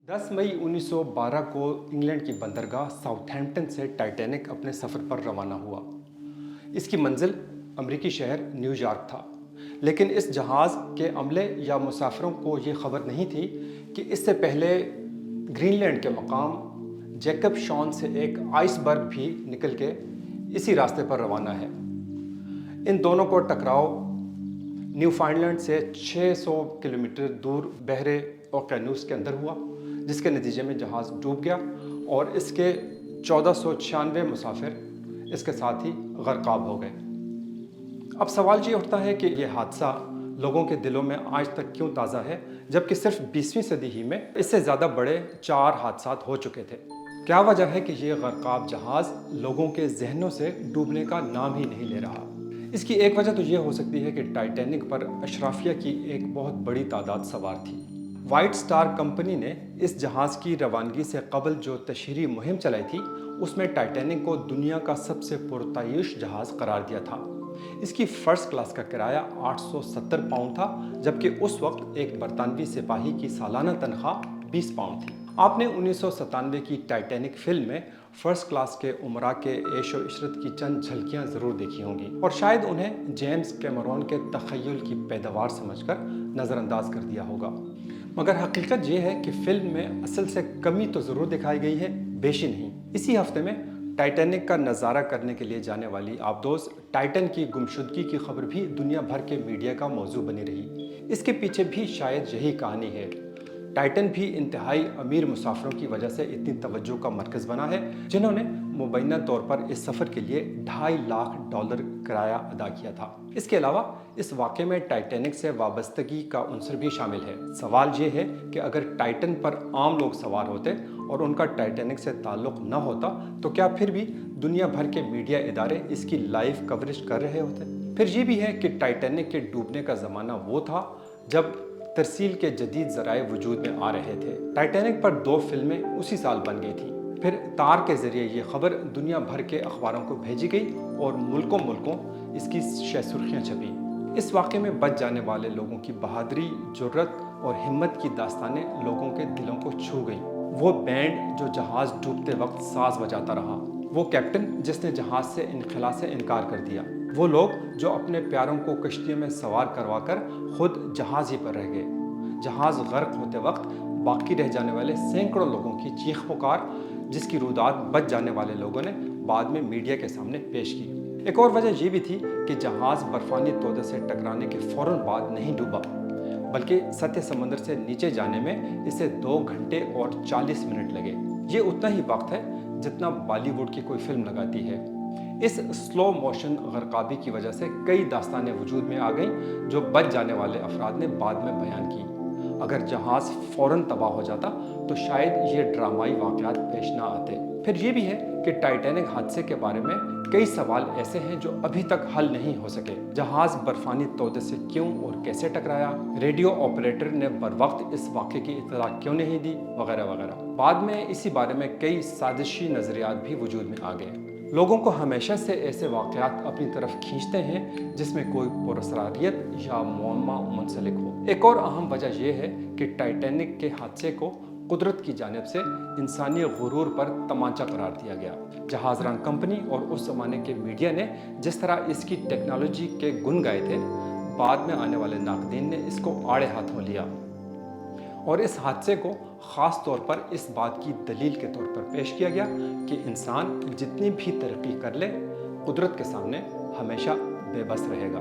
10 मई 1912 को इंग्लैंड की बंदरगाह साउथहैम्पटन से टाइटैनिक अपने सफ़र पर रवाना हुआ। इसकी मंजिल अमरीकी शहर न्यूयॉर्क था, लेकिन इस जहाज़ के अमले या मुसाफिरों को ये खबर नहीं थी कि इससे पहले ग्रीनलैंड के मकाम जैकब शॉन से एक आइसबर्ग भी निकल के इसी रास्ते पर रवाना है। इन दोनों को टकराव न्यूफाउंडलैंड से 600 किलोमीटर दूर बहरे ओकेनूस के अंदर हुआ, जिसके नतीजे में जहाज़ डूब गया और इसके 1496 मुसाफिर इसके साथ ही गर्काब हो गए। अब सवाल ये उठता है कि यह हादसा लोगों के दिलों में आज तक क्यों ताज़ा है, जबकि सिर्फ 20वीं सदी ही में इससे ज़्यादा बड़े 4 हादसात हो चुके थे। क्या वजह है कि ये गर्काब जहाज़ लोगों के जहनों से डूबने का नाम ही नहीं ले रहा? इसकी एक वजह तो ये हो सकती है कि टाइटैनिक पर अशराफिया की एक बहुत बड़ी तादाद सवार थी। वाइट स्टार कंपनी ने इस जहाज़ की रवानगी से कबल जो तशहीरी मुहिम चलाई थी, उसमें टाइटैनिक को दुनिया का सबसे पुरतायुश जहाज़ करार दिया था। इसकी फर्स्ट क्लास का किराया 870 पाउंड था, जबकि उस वक्त एक बरतानवी सिपाही की सालाना तनख्वाह 20 पाउंड थी। आपने 1997 की टाइटैनिक फिल्म में फर्स्ट क्लास के उमरा के ऐशो इशरत की चंद झलकियां ज़रूर देखी होंगी और शायद उन्हें जेम्स कैमरॉन के तख़य्युल की पैदावार समझकर नज़रअंदाज कर दिया होगा। मगर हकीकत ये है कि फिल्म में असल से कमी तो ज़रूर दिखाई गई है, बेशी नहीं। इसी हफ्ते में टाइटैनिक का नज़ारा करने के लिए जाने वाली आबदोज़ टाइटन की गुमशुदगी की खबर भी दुनिया भर के मीडिया का मौजू बनी रही। इसके पीछे भी शायद यही कहानी है। टाइटन भी इंतहाई अमीर मुसाफिरों की वजह से इतनी तवज्जो का मरकज़ बना है, जिन्होंने मुबैना तौर पर इस सफ़र के लिए $2.5 लाख किराया अदा किया था। इसके अलावा इस वाक़े में टाइटैनिक से वाबस्तगी का उनसर भी शामिल है। सवाल ये है कि अगर टाइटन पर आम लोग सवार होते और उनका टाइटैनिक से ताल्लुक़ न होता, तो क्या फिर भी दुनिया भर के मीडिया इदारे इसकी लाइव कवरेज कर रहे होते? फिर ये भी है कि टाइटैनिक के डूबने का ज़माना वो था जब तरसील के जदीद ज़राए वजूद में आ रहे थे। टाइटैनिक पर 2 फिल्में उसी साल बन गई थी। फिर तार के ज़रिए ये खबर दुनिया भर के अखबारों को भेजी गई और मुल्कों मुल्कों इसकी सुर्खियाँ छपी। इस वाक़े में बच जाने वाले लोगों की बहादुरी, जुर्रत और हिम्मत की दास्तानें लोगों के दिलों को छू गई। वो बैंड जो जहाज़ डूबते वक्त साज बजाता रहा, वो कैप्टन जिसने जहाज़ से इनखला से इनकार कर दिया, वो लोग जो अपने प्यारों को कश्तियों में सवार करवा कर खुद जहाज़ ही पर रह गए। जहाज़ गर्क होते वक्त बाकी रह जाने वाले सैकड़ों लोगों की चीख पुकार, जिसकी रुदात बच जाने वाले लोगों ने बाद में मीडिया के सामने पेश की। एक और वजह ये भी थी कि जहाज़ बर्फानी तोदे से टकराने के फ़ौरन बाद नहीं डूबा, बल्कि सतह समंदर से नीचे जाने में इसे 2 घंटे और 40 मिनट लगे। ये उतना ही वक्त है जितना बॉलीवुड की कोई फिल्म लगाती है। इस स्लो मोशन गर्काबी की वजह से कई दास्तानें वजूद में आ गईं जो बच जाने वाले अफराद ने बाद में बयान की। अगर जहाज़ फ़ौरन तबाह हो जाता तो शायद ये ड्रामाई वाक़यात पेश ना आते। फिर ये भी है कि टाइटैनिक हादसे के बारे में कई सवाल ऐसे हैं जो अभी तक हल नहीं हो सके। जहाज़ बर्फानी तोदे से क्यों और कैसे टकराया, रेडियो ऑपरेटर ने बरवक्त इस वाक़े की इत्तला क्यों नहीं दी, वगैरह वगैरह। बाद में इसी बारे में कई साजिशी नज़रियात भी वजूद में आ गए। लोगों को हमेशा से ऐसे वाक़यात अपनी तरफ खींचते हैं जिसमें कोई पुरअसरारियत या मुअम्मा मुंसलिक हो। एक और अहम वजह यह है कि टाइटैनिक के हादसे को कुदरत की जानिब से इंसानी गुरूर पर तमाचा करार दिया गया। जहाज़रान कंपनी और उस ज़माने के मीडिया ने जिस तरह इसकी टेक्नोलॉजी के गुण गाए थे, बाद में आने वाले नाक़दीन ने इसको आड़े हाथों लिया और इस हादसे को ख़ास तौर पर इस बात की दलील के तौर पर पेश किया गया कि इंसान जितनी भी तरक्की कर ले, कुदरत के सामने हमेशा बेबस रहेगा।